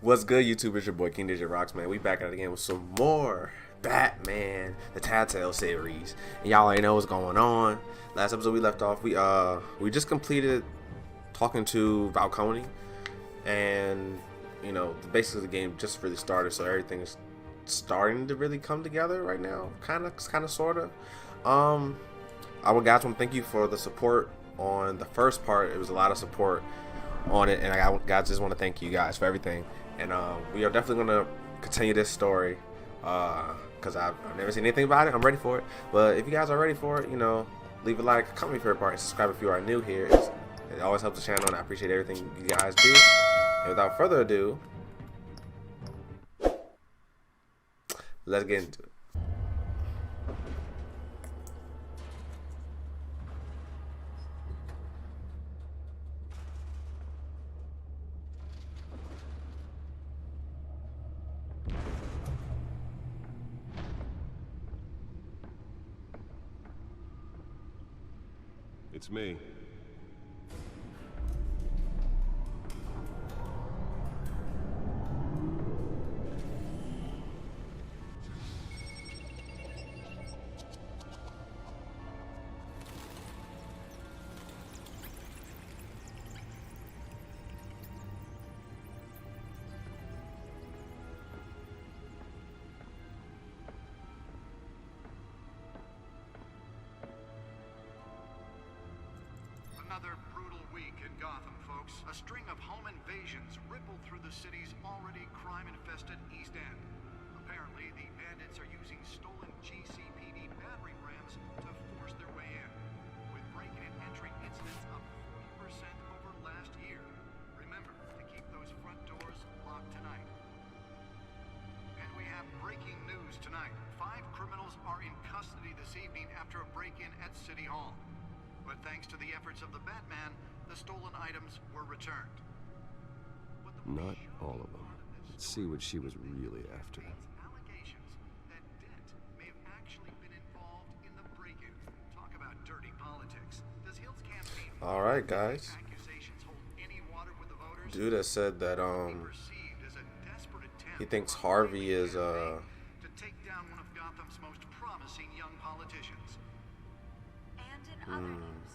What's good, YouTube? It's your boy KingDjRocks, man. We back at it again with some more Batman, the Telltale series, and y'all already know what's going on. Last episode we left off, we just completed talking to Falcone, and you know, basically the game just really started, so everything is starting to really come together right now, kind of, sorta. I would guys want to thank you for the support on the first part. It was a lot of support on it, and guys just want to thank you guys for everything. And we are definitely going to continue this story because I've never seen anything about it. I'm ready for it. But if you guys are ready for it, you know, leave a like, comment your favorite part, and subscribe if you are new here. It always helps the channel, and I appreciate everything you guys do. And without further ado, let's get into it. It's me. Another brutal week in Gotham, folks. A string of home invasions rippled through the city's already crime-infested East End. Apparently, the bandits are using stolen GCPD battering rams to force their way in, with breaking and entering incidents up 40% over last year. Remember to keep those front doors locked tonight. And we have breaking news tonight. 5 criminals are in custody this evening after a break-in at City Hall. But thanks to the efforts of the Batman, the stolen items were returned. Not all of them. Let's see what she was really after. Allegations that Dent may have actually been involved in the break-in. Talk about dirty politics. Does Hill's campaign Alright, guys. accusations hold any water with the voters? Dude has said that Perceived as a desperate attempt he thinks by Harvey is to take down one of Gotham's most promising young politicians. And in other news,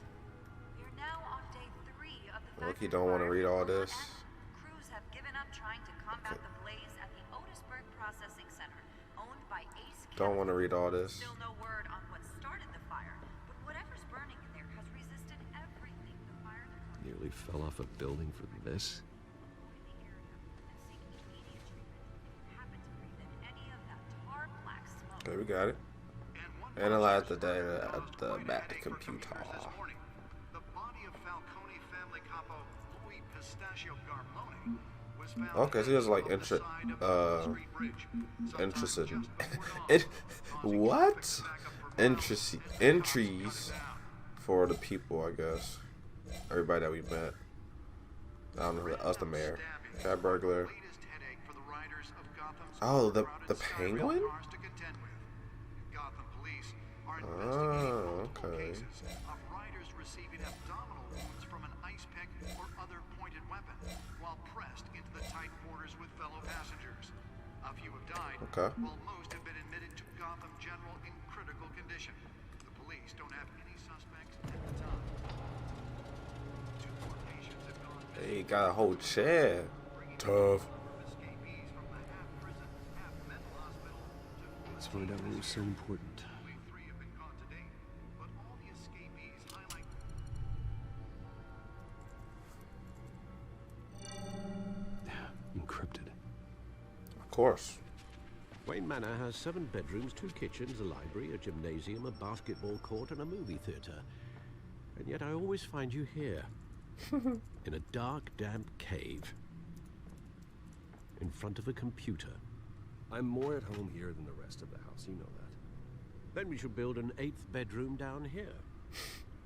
we're now on day 3 of the Look, you factory don't want to fire read all in Long this. Island. Crews have given up trying to combat the blaze at the Otisburg Processing Center, owned by Ace. Don't want to read all this. Still no word on what started the fire, but whatever's burning in there has resisted everything the fire department Nearly fell off a building for this. in the area and seeking immediate treatment. Happen to breathe in any of that tar black smoke. Okay, we got it. Analyze the data at the back computer. The body of Falcone family capo Louis Pistachio Garmone was found. Okay, so he was like interested. It what? Entries for the people, I guess. Everybody that we met. I don't know, us, the mayor, cat burglar. Oh, the penguin. Oh, okay. Of riders receiving abdominal wounds from an ice pick or other pointed weapon while pressed into the tight quarters with fellow passengers. A few have died, Okay. while most have been admitted to Gotham General in critical condition. The police don't have any suspects at the time. 2 more patients have gone Hey, he got a whole chair. Tough. escapees from the half-prison, half-mental hospital to Let's find out what was so important. only 3 have been caught to date, but all the escapees highlight Encrypted. Of course. Wayne Manor has 7 bedrooms, 2 kitchens, a library, a gymnasium, a basketball court, and a movie theater. And yet I always find you here, in a dark, damp cave, in front of a computer. I'm more at home here than the rest of the house, you know that. Then we should build an 8th bedroom down here.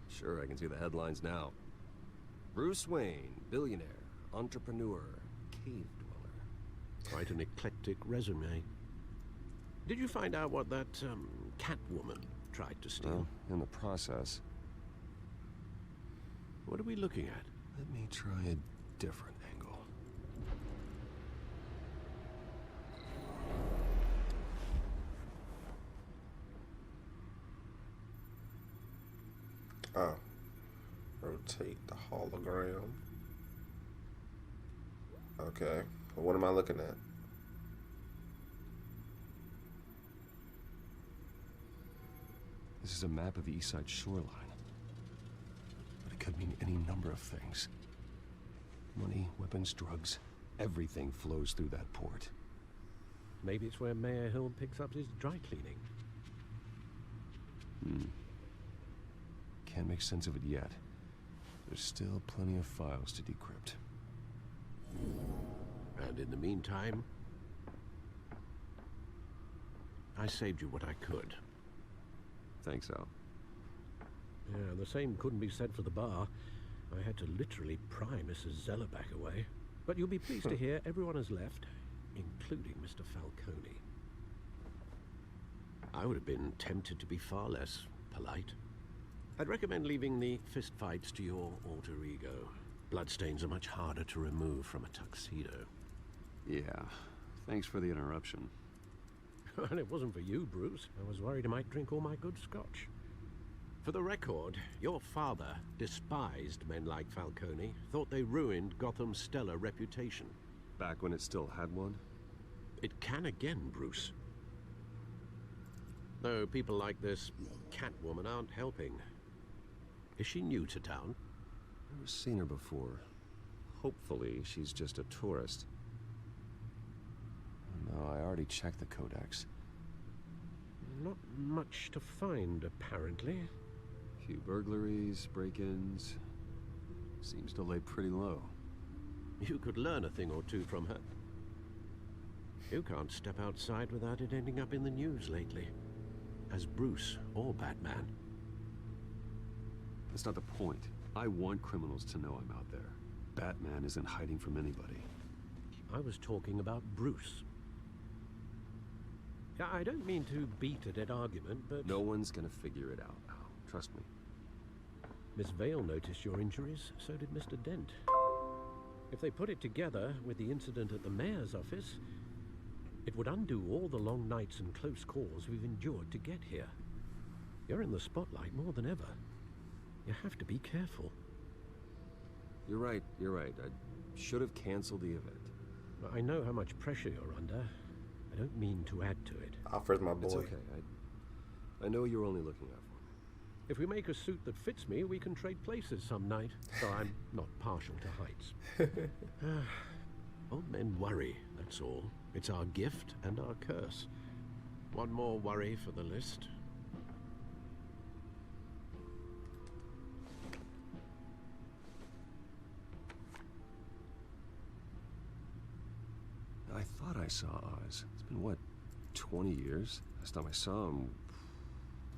Sure, I can see the headlines now. Bruce Wayne, billionaire, entrepreneur, cave dweller. Quite an eclectic resume. Did you find out what that Catwoman tried to steal? Well, in the process. What are we looking at? Let me try a different angle. Oh. Rotate the hologram. Okay. Well, what am I looking at? This is a map of the east side shoreline. But it could mean any number of things. Money, weapons, drugs, everything flows through that port. Maybe it's where Mayor Hill picks up his dry cleaning. Can't make sense of it yet. There's still plenty of files to decrypt. And in the meantime, I saved you what I could. Thanks, Al. Yeah, the same couldn't be said for the bar. I had to literally pry Mrs. Zeller back away. But you'll be pleased to hear everyone has left, including Mr. Falcone. I would have been tempted to be far less polite. I'd recommend leaving the fistfights to your alter ego. Bloodstains are much harder to remove from a tuxedo. Yeah, thanks for the interruption. And it wasn't for you, Bruce. I was worried I might drink all my good scotch. For the record, your father despised men like Falcone, thought they ruined Gotham's stellar reputation. Back when it still had one? It can again, Bruce. Though people like this Catwoman aren't helping. Is she new to town? Never seen her before. Hopefully, she's just a tourist. No, I already checked the codex. Not much to find, apparently. Few burglaries, break-ins. Seems to lay pretty low. You could learn a thing or two from her. You can't step outside without it ending up in the news lately. As Bruce or Batman. That's not the point. I want criminals to know I'm out there. Batman isn't hiding from anybody. I was talking about Bruce. Yeah, I don't mean to beat a dead argument, but... No one's gonna figure it out, Al. Trust me. Miss Vale noticed your injuries, so did Mr. Dent. If they put it together with the incident at the mayor's office, it would undo all the long nights and close calls we've endured to get here. You're in the spotlight more than ever. You have to be careful. You're right, you're right. I should have canceled the event. I know how much pressure you're under. I don't mean to add to it. Alfred's my boy. It's okay. I know you're only looking out for me. If we make a suit that fits me, we can trade places some night. Though I'm not partial to heights. Old men worry, that's all. It's our gift and our curse. One more worry for the list. I thought I saw Oz. It's been, what, 20 years? Last time I saw him,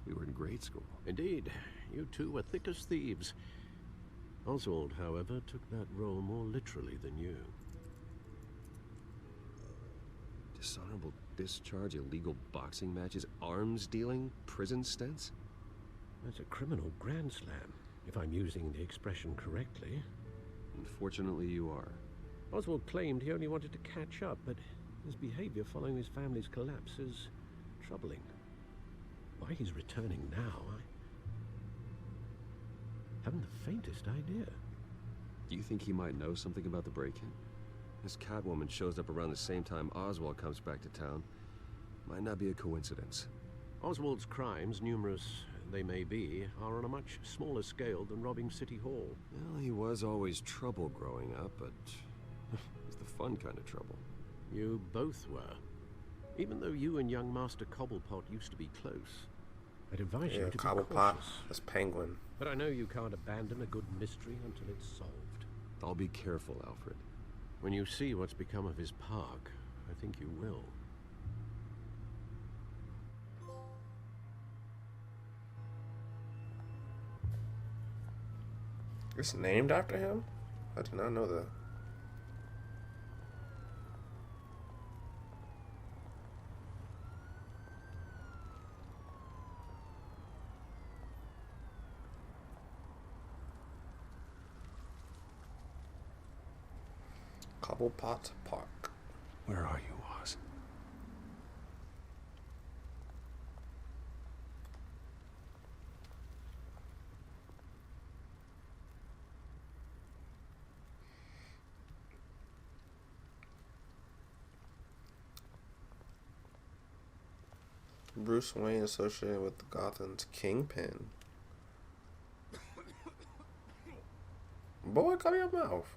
we were in grade school. Indeed. You two were thick as thieves. Oswald, however, took that role more literally than you. Dishonorable discharge, illegal boxing matches, arms dealing, prison stints? That's a criminal grand slam, if I'm using the expression correctly. Unfortunately, you are. Oswald claimed he only wanted to catch up, but his behavior following his family's collapse is troubling. Why he's returning now, I haven't the faintest idea. Do you think he might know something about the break-in? This Catwoman shows up around the same time Oswald comes back to town. Might not be a coincidence. Oswald's crimes, numerous they may be, are on a much smaller scale than robbing City Hall. Well, he was always trouble growing up, but it's the fun kind of trouble. You both were. Even though you and young Master Cobblepot used to be close. I'd advise you to be Cobblepot. cautious. That's Penguin. But I know you can't abandon a good mystery until it's solved. I'll be careful, Alfred. When you see what's become of his park, I think you will. It's named after him? I did not know that. Cobblepot Park. Where are you, Oz? Bruce Wayne associated with Gotham's Kingpin. Boy, cover your mouth.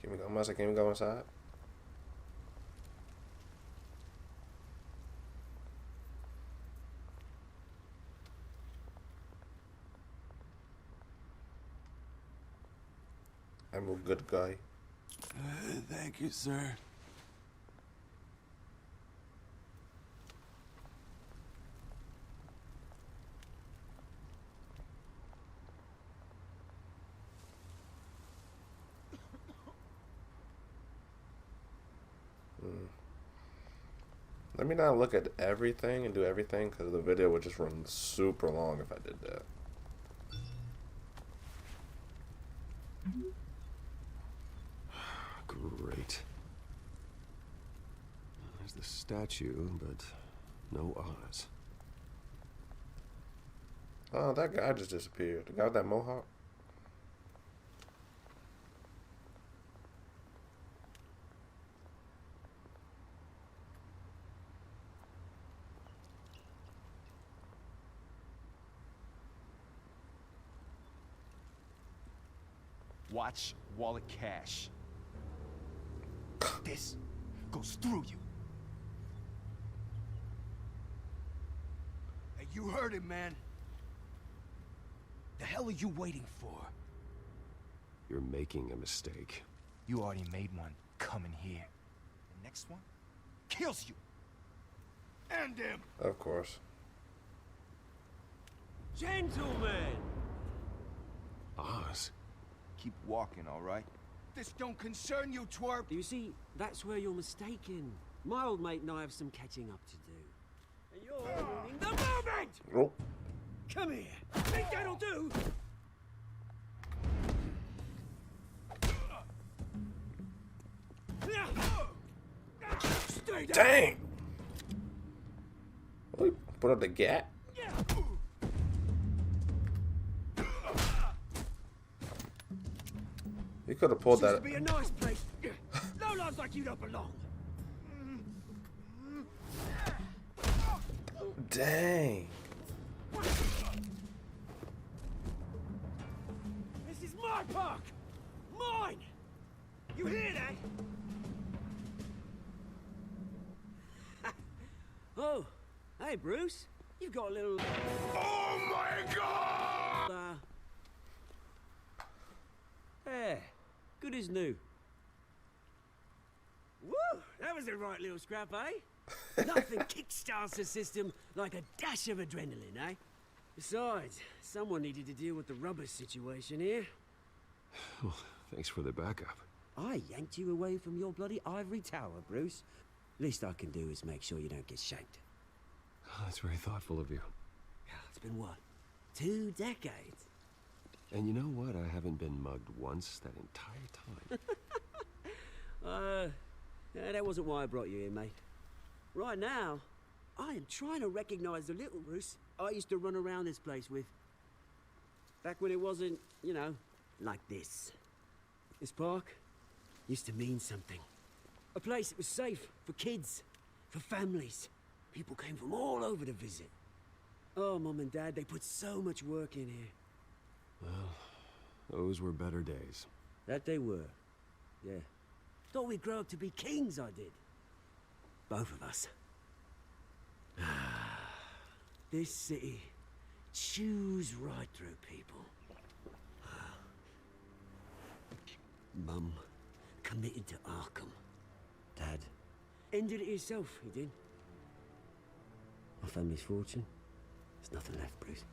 Can we go? Can we go inside? I'm a good guy. Thank you, sir. Let me not look at everything and do everything because the video would just run super long if I did that. Great. There's the statue, but no Oz. Oh, that guy just disappeared. The guy with that mohawk. Watch wallet cash. This goes through you. Hey, you heard it, man. The hell are you waiting for? You're making a mistake. You already made one coming here. The next one kills you. And him. Of course. Gentlemen! Oz? Keep walking, all right? This don't concern you, twerp. You see, that's where you're mistaken. My old mate and I have some catching up to do. And you're ruining the moment! Oh. Come here! Think that'll do? Stay down! Dang! Oh, he put up the gap. You could have pulled Used that. to be a nice place. No lives like you don't belong. Dang. This is my park! Mine! You hear that? Oh, hey Bruce. You've got a little... Oh my god! There. Good as new. Woo! That was a right little scrap, eh? Nothing kickstarts the system like a dash of adrenaline, eh? Besides, someone needed to deal with the rubber situation here. Well, thanks for the backup. I yanked you away from your bloody ivory tower, Bruce. Least I can do is make sure you don't get shanked. Oh, that's very thoughtful of you. It's been what? 2 decades? And you know what? I haven't been mugged once that entire time. Yeah, that wasn't why I brought you here, mate. Right now, I am trying to recognize the little Bruce I used to run around this place with. Back when it wasn't, you know, like this. This park used to mean something. A place that was safe for kids, for families. People came from all over to visit. Oh, Mum and Dad, they put so much work in here. Well, those were better days. That they were. Yeah. Thought we'd grow up to be kings, I did. Both of us. This city chews right through people. Mum committed to Arkham. Dad ended it himself, he did. My family's fortune. There's nothing left, Bruce.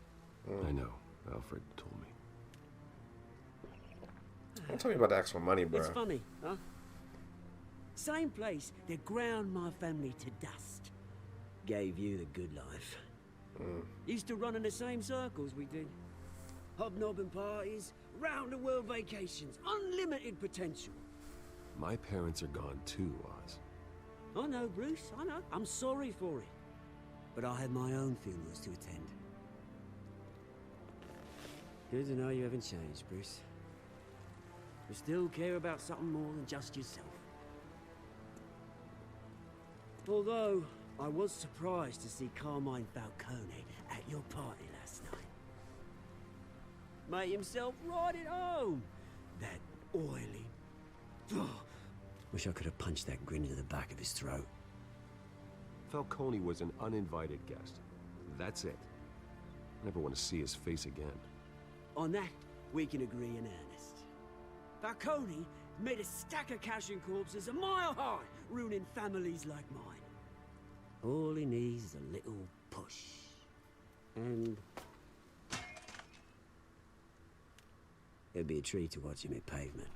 I know. Alfred told me. Don't tell me about the actual money, bro. It's funny, huh? Same place that ground my family to dust. Gave you the good life. Used to run in the same circles we did. Hobnobbing parties, round-the-world vacations, unlimited potential. My parents are gone too, Oz. I know, Bruce, I know. I'm sorry for it. But I had my own funerals to attend. Good to know you haven't changed, Bruce. who still care about something more than just yourself. Although, I was surprised to see Carmine Falcone at your party last night. Made himself right at home. That oily... Ugh. Wish I could have punched that grin into the back of his throat. Falcone was an uninvited guest. That's it. I never want to see his face again. On that, we can agree in earnest. Falcone made a stack of cash and corpses a mile high, ruining families like mine. All he needs is a little push. And... it'd be a treat to watch him hit pavement.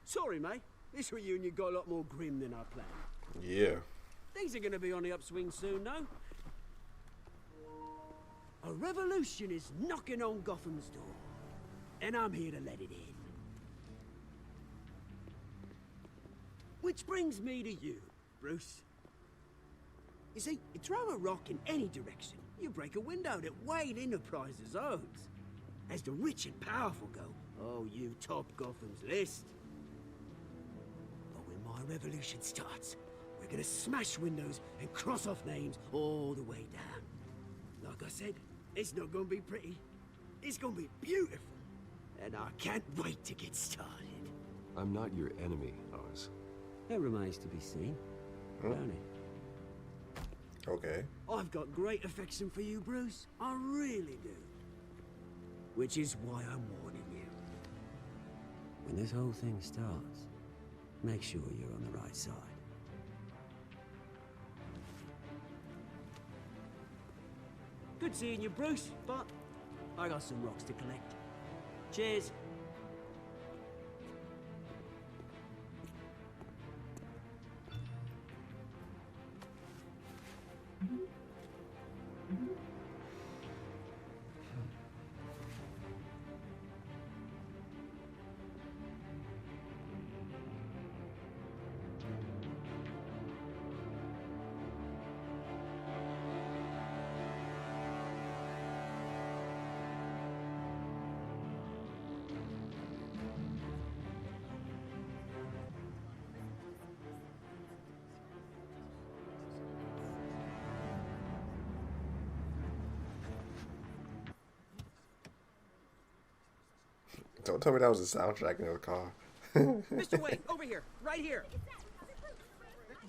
Sorry, mate. This reunion got a lot more grim than I planned. Yeah. Things are gonna be on the upswing soon, though. A revolution is knocking on Gotham's door. And I'm here to let it in. Which brings me to you, Bruce. You see, you throw a rock in any direction, you break a window that Wayne Enterprises owns. As the rich and powerful go, oh, you top Gotham's list. But when my revolution starts, we're gonna smash windows and cross off names all the way down. Like I said, it's not gonna be pretty. It's gonna be beautiful. And I can't wait to get started. I'm not your enemy, Oz. That remains to be seen, don't it? Okay. I've got great affection for you, Bruce. I really do. Which is why I'm warning you. When this whole thing starts, make sure you're on the right side. Good seeing you, Bruce, but I got some rocks to collect. Cheers. Don't tell me that was the soundtrack in the car. Mr. Wayne, over here, right here.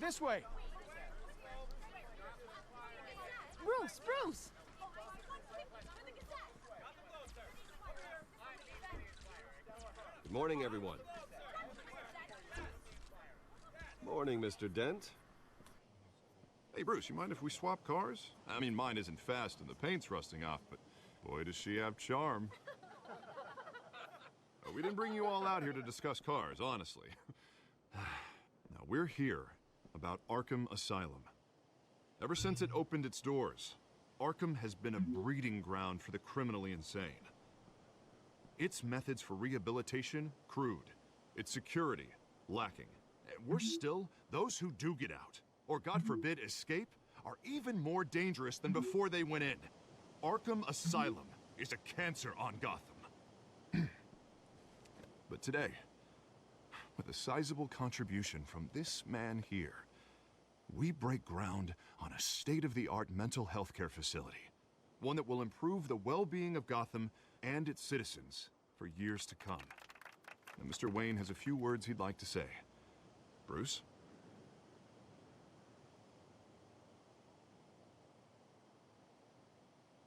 This way. Bruce! Good morning, everyone. Morning, Mr. Dent. Hey, Bruce, you mind if we swap cars? I mean, mine isn't fast and the paint's rusting off, but boy, does she have charm. We didn't bring you all out here to discuss cars, honestly. Now, we're here about Arkham Asylum. Ever since it opened its doors, Arkham has been a breeding ground for the criminally insane. Its methods for rehabilitation, crude. Its security, lacking. Worse still, those who do get out, or God forbid, escape, are even more dangerous than before they went in. Arkham Asylum is a cancer on Gotham. But today, with a sizable contribution from this man here, we break ground on a state-of-the-art mental health care facility. One that will improve the well-being of Gotham and its citizens for years to come. Now, Mr. Wayne has a few words he'd like to say. Bruce?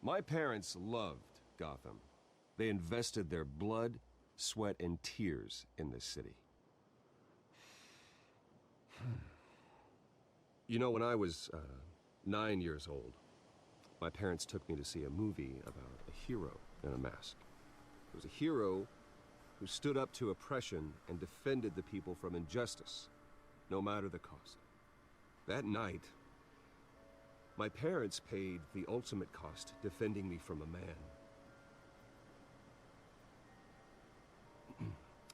My parents loved Gotham. They invested their blood, sweat, and tears in this city. You know, when I was 9 years old, my parents took me to see a movie about a hero in a mask. It was a hero who stood up to oppression and defended the people from injustice, no matter the cost. That night, my parents paid the ultimate cost defending me from a man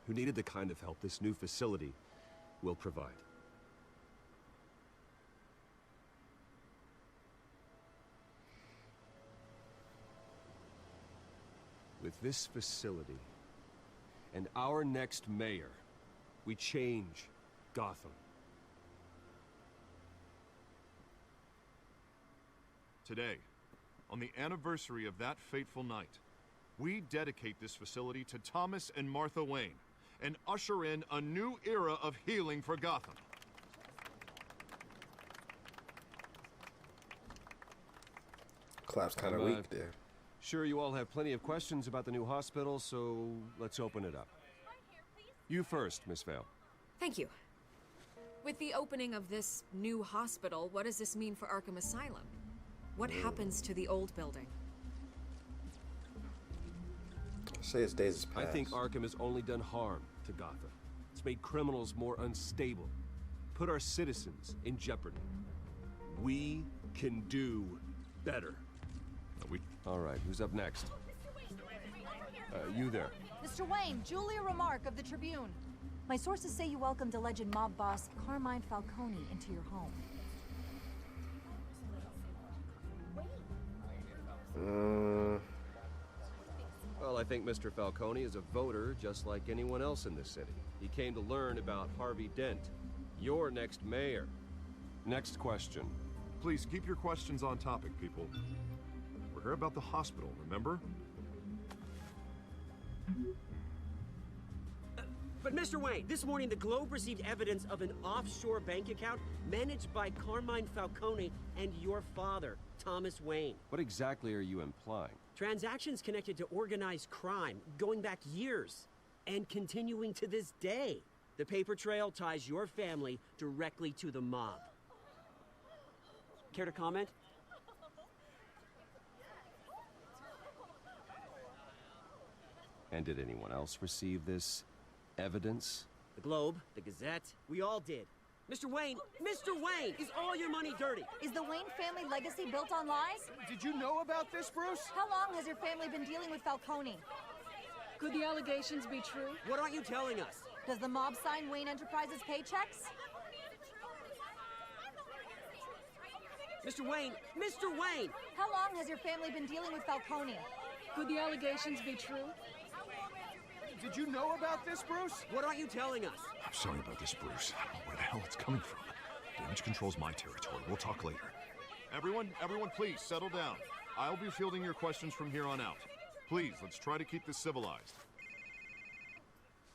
who needed the kind of help this new facility will provide. With with this facility and our next mayor, we change Gotham. Today, on the anniversary of that fateful night, we dedicate this facility to Thomas and Martha Wayne and usher in a new era of healing for Gotham. Clap's kind of I'm, weak there. Sure, you all have plenty of questions about the new hospital, so let's open it up. You first, Miss Vale. Thank you. With the opening of this new hospital, what does this mean for Arkham Asylum? What happens to the old building? Say its days is past. I think Arkham has only done harm to Gotham. It's made criminals more unstable, put our citizens in jeopardy. We can do better. All right, who's up next? You there. Mr. Wayne, Julia Remark of the Tribune. My sources say you welcomed alleged mob boss Carmine Falcone into your home. Well, I think Mr. Falcone is a voter just like anyone else in this city. He came to learn about Harvey Dent, your next mayor. Next question. Please keep your questions on topic, people. We're here about the hospital, remember? But Mr. Wayne, this morning the Globe received evidence of an offshore bank account managed by Carmine Falcone and your father, Thomas Wayne. What exactly are you implying? Transactions connected to organized crime, going back years, and continuing to this day. The paper trail ties your family directly to the mob. Care to comment? And did anyone else receive this evidence? The Globe, the Gazette, we all did. Mr. Wayne, is all your money dirty? Is the Wayne family legacy built on lies? Did you know about this, Bruce? How long has your family been dealing with Falcone? Could the allegations be true? What aren't you telling us? Does the mob sign Wayne Enterprises paychecks? Mr. Wayne! How long has your family been dealing with Falcone? Could the allegations be true? Did you know about this, Bruce? What aren't you telling us? I'm sorry about this, Bruce. I don't know where the hell it's coming from. Damage control's my territory. We'll talk later. Everyone, please, settle down. I'll be fielding your questions from here on out. Please, let's try to keep this civilized.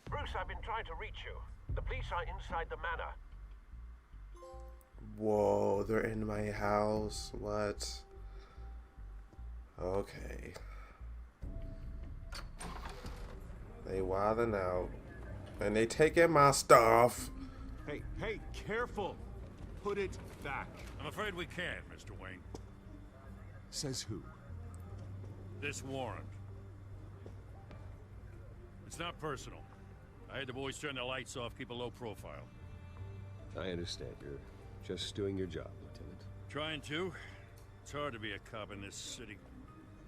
Bruce, I've been trying to reach you. The police are inside the manor. Whoa, they're in my house. What? Okay. They wildin' out. And they taking my stuff. Hey, careful! Put it back. I'm afraid we can't, Mr. Wayne. Says who? This warrant. It's not personal. I had the boys turn the lights off, keep a low profile. I understand. You're just doing your job, Lieutenant. Trying to. It's hard to be a cop in this city.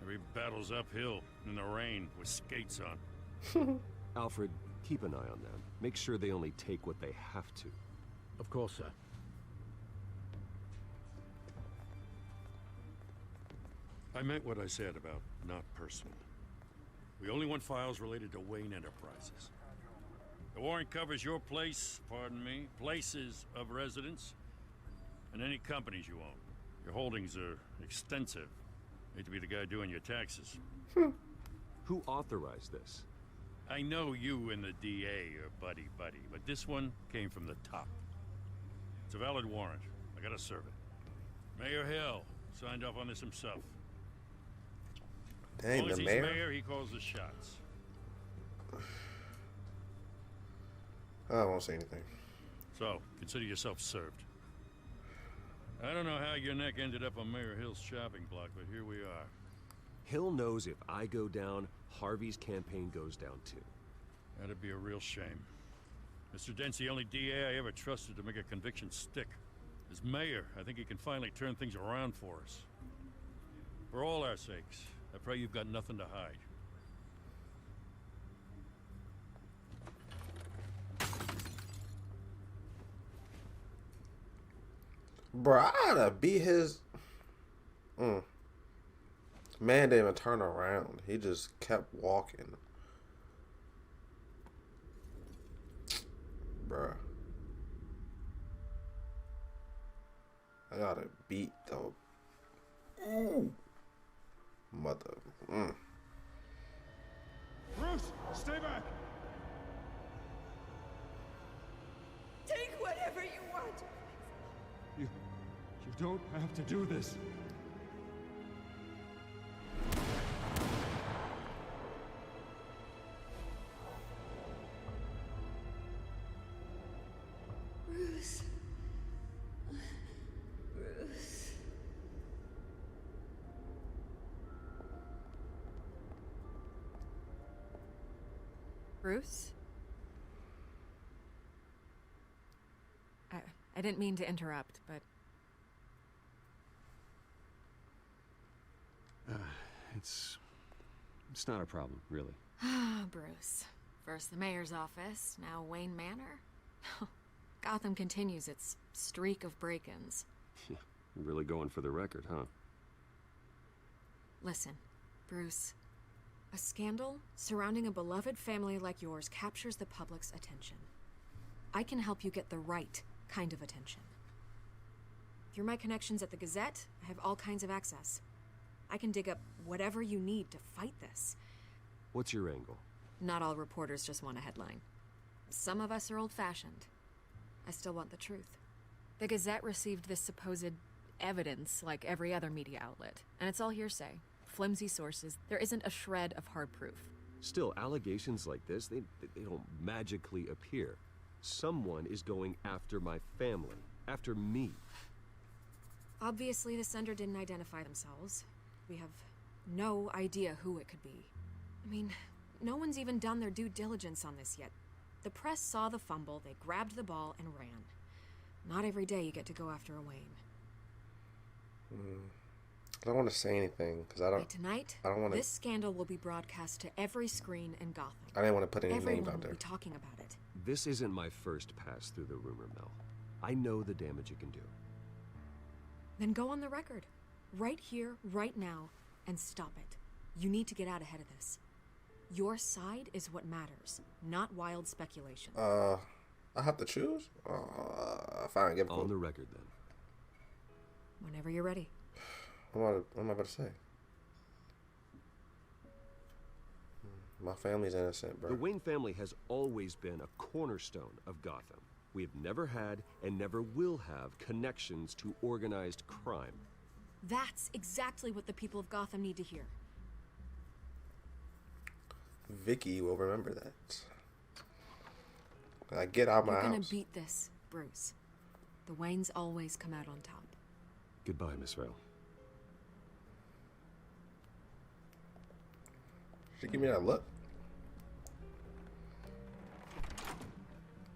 Every battle's uphill, in the rain, with skates on. Alfred, keep an eye on them. Make sure they only take what they have to. Of course, sir. I meant what I said about not personal. We only want files related to Wayne Enterprises. The warrant covers your place, pardon me, places of residence, and any companies you own. Your holdings are extensive. Hate to be the guy doing your taxes. Who authorized this? I know you and the DA are buddy-buddy, but this one came from the top. It's a valid warrant. I gotta serve it. Mayor Hill signed off on this himself. Dang, As long as the he's mayor? mayor, he calls the shots. I won't say anything. So, consider yourself served. I don't know how your neck ended up on Mayor Hill's shopping block, but here we are. Hill knows if I go down, Harvey's campaign goes down too. That'd be a real shame. Mr. Dent's the only DA I ever trusted to make a conviction stick. As mayor, I think he can finally turn things around for us. For all our sakes, I pray you've got nothing to hide. Bro, I oughta beat his... Man didn't even turn around. He just kept walking. Bruh. I gotta beat the mother. Bruce, stay back. Take whatever you want. You don't have to do this. Bruce. Bruce. Bruce? I didn't mean to interrupt, but... It's not a problem, really. Ah, Bruce. First the mayor's office, now Wayne Manor. Gotham continues its streak of break-ins. Yeah, you're really going for the record, huh? Listen, Bruce. A scandal surrounding a beloved family like yours captures the public's attention. I can help you get the right kind of attention. Through my connections at the Gazette, I have all kinds of access. I can dig up whatever you need to fight this. What's your angle? Not all reporters just want a headline. Some of us are old-fashioned. I still want the truth. The Gazette received this supposed evidence like every other media outlet, and it's all hearsay. Flimsy sources. There isn't a shred of hard proof. Still, allegations like this, they don't magically appear. Someone is going after my family, after me. Obviously, the sender didn't identify themselves. We have no idea who it could be. I mean, no one's even done their due diligence on this yet. The press saw the fumble, they grabbed the ball and ran. Not every day you get to go after a Wayne. I don't want to say anything because I don't. Tonight, I don't want to. This scandal will be broadcast to every screen in Gotham. I didn't want to put any Everyone names out will there. be talking about it. This isn't my first pass through the rumor mill. I know the damage it can do. Then go on the record. Right here, right now, and stop it. You need to get out ahead of this. Your side is what matters, not wild speculation. I have to choose? Fine, give it On the record, then. Whenever you're ready. What am I about to say? My family's innocent, bro. The Wayne family has always been a cornerstone of Gotham. We have never had and never will have connections to organized crime. That's exactly what the people of Gotham need to hear. Vicky will remember that. I get out my You're gonna house. beat this, Bruce. The Waynes always come out on top. Goodbye, Miss Vale. She give me that look.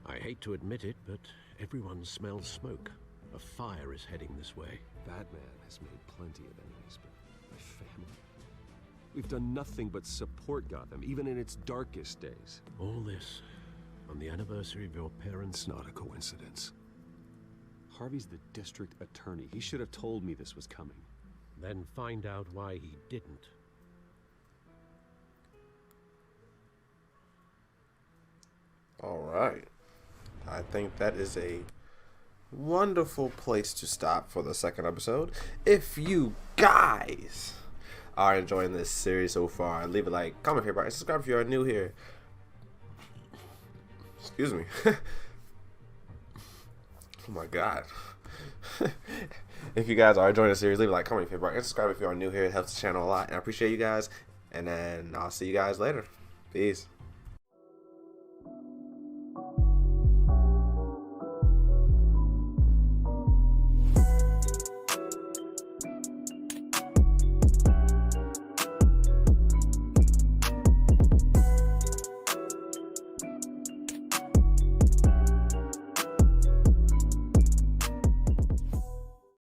I hate to admit it, but everyone smells smoke. A fire is heading this way. Batman has made plenty of enemies, but my family... We've done nothing but support Gotham, even in its darkest days. All this on the anniversary of your parents' It's not a coincidence. Harvey's the district attorney. He should have told me this was coming. Then find out why he didn't. All right. I think that is a wonderful place to stop for the second episode. If you guys are enjoying this series so far, leave a like, comment, favorite, and subscribe if you are new here. Excuse me. Oh my god. If you guys are enjoying the series, leave a like, comment, favorite, and subscribe if you are new here. It helps the channel a lot, and I appreciate you guys. And then I'll see you guys later. Peace.